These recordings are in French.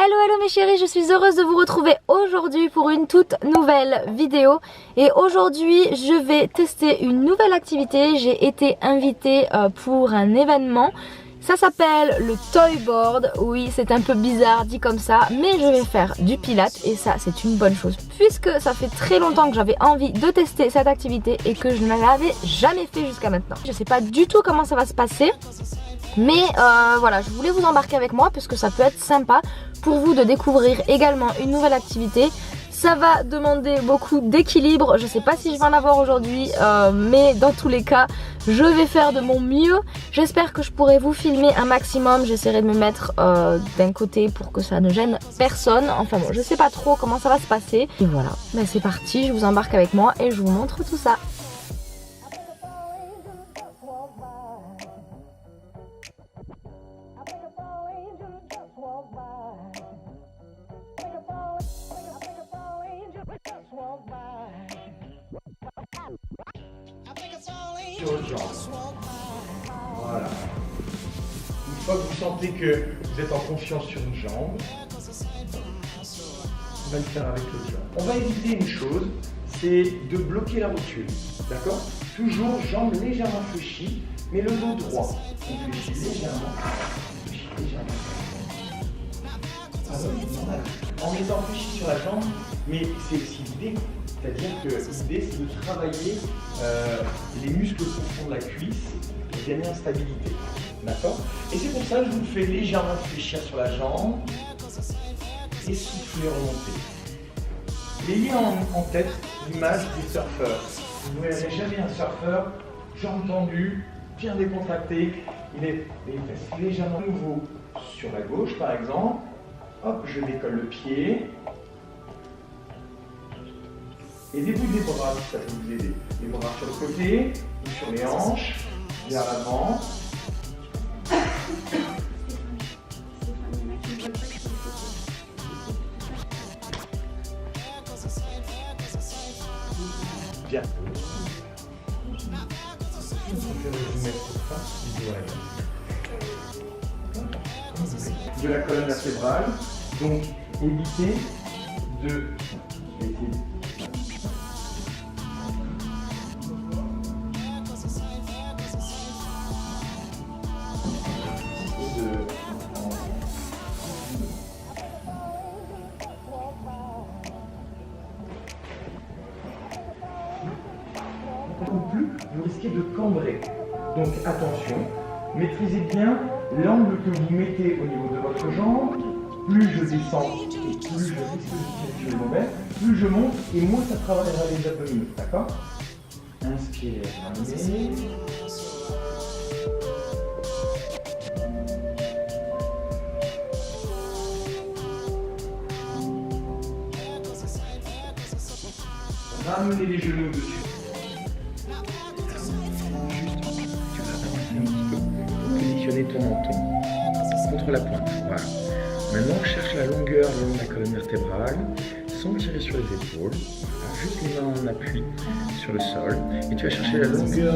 Hello mes chéris, je suis heureuse de vous retrouver aujourd'hui pour une toute nouvelle vidéo. Et aujourd'hui je vais tester une nouvelle activité. J'ai été invitée pour un événement. Ça s'appelle le toy board. Oui, c'est un peu bizarre dit comme ça, mais je vais faire du pilates et ça c'est une bonne chose puisque ça fait très longtemps que j'avais envie de tester cette activité et que je ne l'avais jamais fait jusqu'à maintenant. Je sais pas du tout comment ça va se passer. Mais voilà, je voulais vous embarquer avec moi puisque ça peut être sympa pour vous de découvrir également une nouvelle activité. Ça va demander beaucoup d'équilibre, je sais pas si je vais en avoir aujourd'hui, mais dans tous les cas, je vais faire de mon mieux. J'espère que je pourrai vous filmer un maximum, j'essaierai de me mettre d'un côté pour que ça ne gêne personne. Enfin bon, je sais pas trop comment ça va se passer. Et voilà, ben c'est parti, je vous embarque avec moi et je vous montre tout ça. Sur votre jambe. Voilà. Une fois que vous sentez que vous êtes en confiance sur une jambe, on va le faire avec l'autre jambe. On va éviter une chose, c'est de bloquer la rotule. D'accord? Toujours jambes légèrement fléchies, mais le dos droit. On fléchit légèrement. En étant fléchi sur la jambe, mais c'est aussi l'idée. C'est-à-dire que l'idée c'est de travailler les muscles profonds de la cuisse et gagner en stabilité. D'accord? Et c'est pour ça que je vous fais légèrement fléchir sur la jambe et souffler, remonter. Ayez en tête l'image du surfeur. Vous ne verrez jamais un surfeur, jambes tendues, bien décontracté. Il est légèrement nouveau sur la gauche par exemple. Hop, je décolle le pied. Aidez-vous des bras si ça peut vous aider. Les bras sur le côté, ou sur les hanches, vers l'avant. Bien. De la colonne vertébrale. Donc, évitez de... plus, vous risquez de cambrer. Donc attention, maîtrisez bien l'angle que vous mettez au niveau de votre jambe. Plus je descends et plus je risque de tirer le mauvais, plus je monte et moins ça travaillera les abdominaux. D'accord? Inspirez, ramenez. Ramenez les genoux dessus. Positionner ton menton contre la pointe. Voilà. Maintenant, cherche la longueur le long de la colonne vertébrale sans tirer sur les épaules. Voilà. Juste les mains en appui sur le sol. Et tu vas chercher la longueur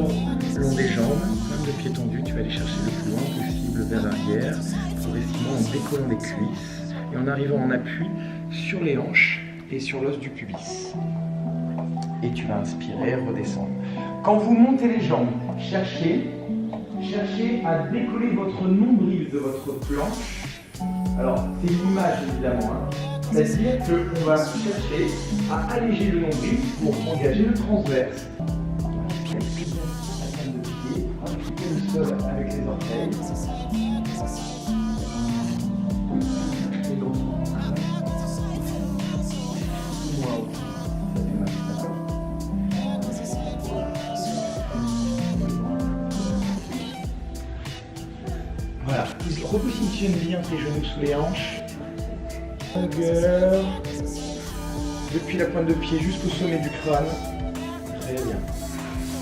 le long des jambes, même de pied tendu. Tu vas aller chercher le plus loin possible vers l'arrière, progressivement en décollant les cuisses et en arrivant en appui sur les hanches et sur l'os du pubis. Et tu vas inspirer, redescendre. Quand vous montez les jambes, cherchez à décoller votre nombril de votre planche. Alors, c'est une image évidemment, hein. C'est-à-dire qu'on va chercher à alléger le nombril pour engager le transverse. Respirez bien la canne de pied, appliquez le sol avec les orteils. Voilà, repositionne bien tes genoux sous les hanches. Longueur. Depuis la pointe de pied jusqu'au sommet du crâne. Très bien.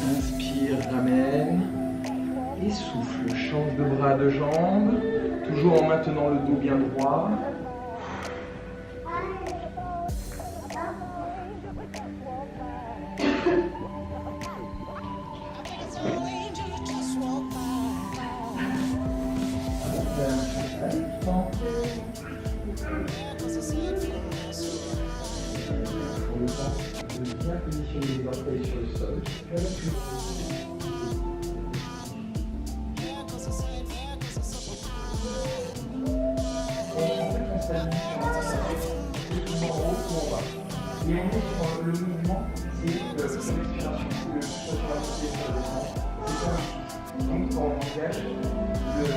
Inspire, ramène. Et souffle. Change de bras, de jambes. Toujours en maintenant le dos bien droit. les orteils sur le sol. Et on est sur le mouvement, c'est respiration, le sur la montée sur la descente, c'est ça. Donc quand on engage le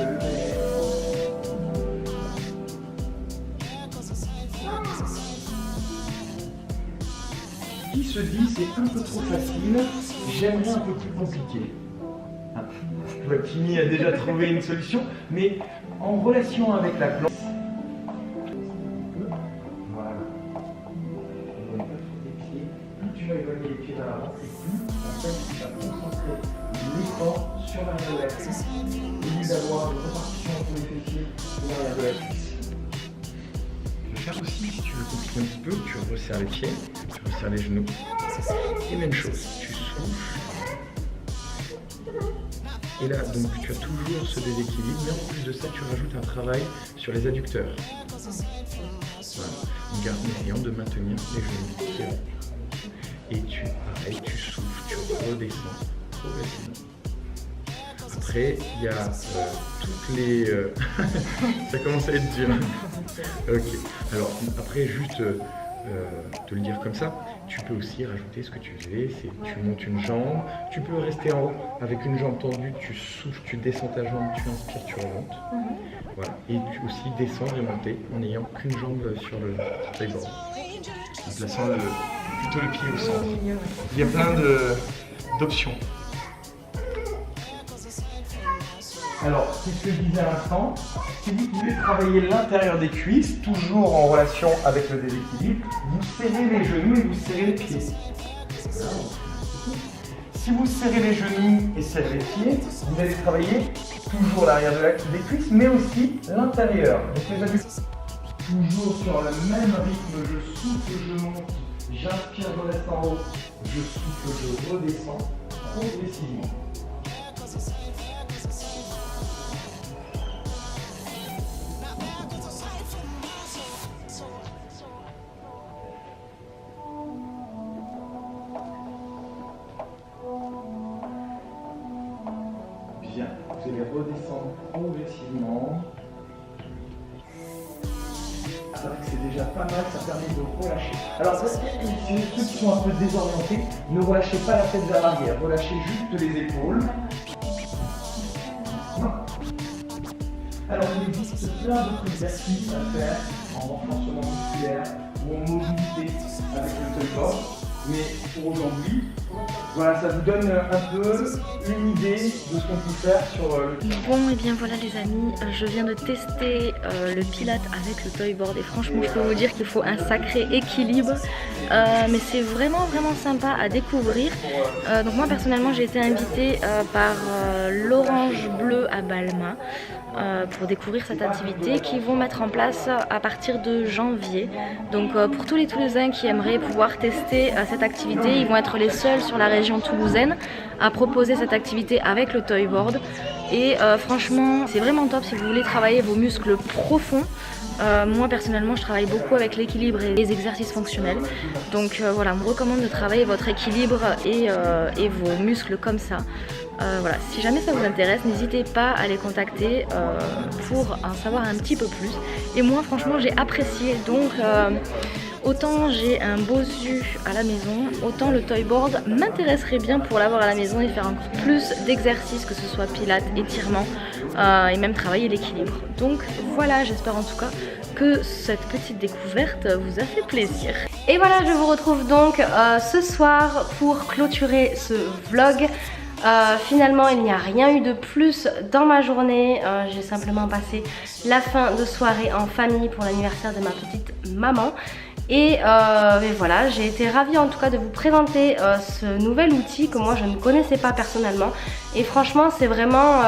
qui se dit c'est un peu trop facile, j'aimerais un peu plus compliqué. Timmy a déjà trouvé une solution, mais en relation avec la planche. Voilà. Plus tu vas éloigner les pieds vers l'avant, et plus en fait tu vas concentrer l'effort sur l'arrière de la cuisse, au lieu d'avoir une répartition entre les fessiers et l'arrière de la cuisse. Tu vas faire aussi, si tu veux compliquer un petit peu, tu resserres les pieds, tu resserres les genoux. Et même chose, tu souffles. Et là, donc, tu as toujours ce déséquilibre, mais en plus de ça, tu rajoutes un travail sur les adducteurs. Voilà. En essayant de maintenir les genoux qui rentrent. Et pareil, tu souffles, tu redescends progressivement. Après, il y a toutes les... ça commence à être dur. Ok. Alors, après, juste te le dire comme ça, tu peux aussi rajouter ce que tu faisais, c'est tu montes une jambe, tu peux rester en haut avec une jambe tendue, tu souffles, tu descends ta jambe, tu inspires, tu remontes. Voilà. Et tu aussi descendre et monter en n'ayant qu'une jambe sur le tailleboard. En plaçant plutôt le pied au centre. Il y a plein d'options. Alors, c'est ce que je disais à l'instant, si vous voulez travailler l'intérieur des cuisses, toujours en relation avec le déséquilibre, vous serrez les genoux et vous serrez les pieds. Si vous serrez les genoux et serrez les pieds, vous allez travailler toujours l'arrière des cuisses, mais aussi l'intérieur. Donc les adducteurs, toujours sur le même rythme, je souffle, je monte, j'inspire, je reste en haut, je souffle, je redescends progressivement. Bien, vous allez redescendre progressivement. Alors que c'est déjà pas mal, ça permet de relâcher. Alors, ceux qui sont un peu désorientés, ne relâchez pas la tête vers l'arrière, relâchez juste les épaules. Non. Alors, il existe plein d'autres exercices à faire en renforcement musculaire ou en mobilité avec le tailleboard. Mais pour aujourd'hui, voilà, ça vous donne un peu une idée de ce qu'on peut faire sur le pilates. Bon, et bien voilà les amis, je viens de tester le pilates avec le toyboard et franchement je peux vous dire qu'il faut un sacré équilibre, mais c'est vraiment sympa à découvrir. Donc moi personnellement j'ai été invitée par l'Orange Bleu à Balma pour découvrir cette activité qu'ils vont mettre en place à partir de janvier. Donc pour tous les Toulousains qui aimeraient pouvoir tester cette activité, ils vont être les seuls sur la région toulousaine à proposer cette activité avec le toyboard. Et franchement c'est vraiment top si vous voulez travailler vos muscles profonds. Moi personnellement je travaille beaucoup avec l'équilibre et les exercices fonctionnels. Donc voilà, on me recommande de travailler votre équilibre et vos muscles comme ça. Voilà, si jamais ça vous intéresse, n'hésitez pas à les contacter pour en savoir un petit peu plus. Et moi franchement j'ai apprécié, donc autant j'ai un Bosu à la maison, autant le toyboard m'intéresserait bien pour l'avoir à la maison et faire encore plus d'exercices, que ce soit pilates, étirements et même travailler l'équilibre. Donc voilà, j'espère en tout cas que cette petite découverte vous a fait plaisir. Et voilà, je vous retrouve donc ce soir pour clôturer ce vlog. Finalement il n'y a rien eu de plus dans ma journée, j'ai simplement passé la fin de soirée en famille pour l'anniversaire de ma petite maman. Et voilà, j'ai été ravie en tout cas de vous présenter ce nouvel outil que moi je ne connaissais pas personnellement. Et franchement c'est vraiment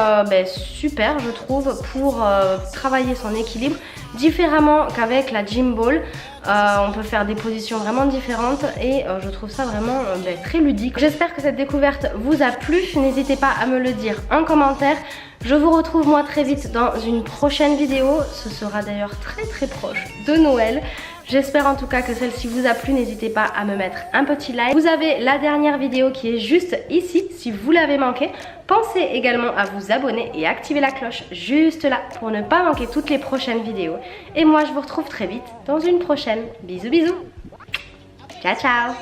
super je trouve pour travailler son équilibre différemment qu'avec la gym ball. On peut faire des positions vraiment différentes et je trouve ça vraiment très ludique. J'espère que cette découverte vous a plu, n'hésitez pas à me le dire en commentaire. Je vous retrouve moi très vite dans une prochaine vidéo, ce sera d'ailleurs très proche de Noël. J'espère en tout cas que celle-ci vous a plu. N'hésitez pas à me mettre un petit like. Vous avez la dernière vidéo qui est juste ici si vous l'avez manqué. Pensez également à vous abonner et activer la cloche juste là pour ne pas manquer toutes les prochaines vidéos. Et moi je vous retrouve très vite dans une prochaine. Bisous bisous. Ciao ciao.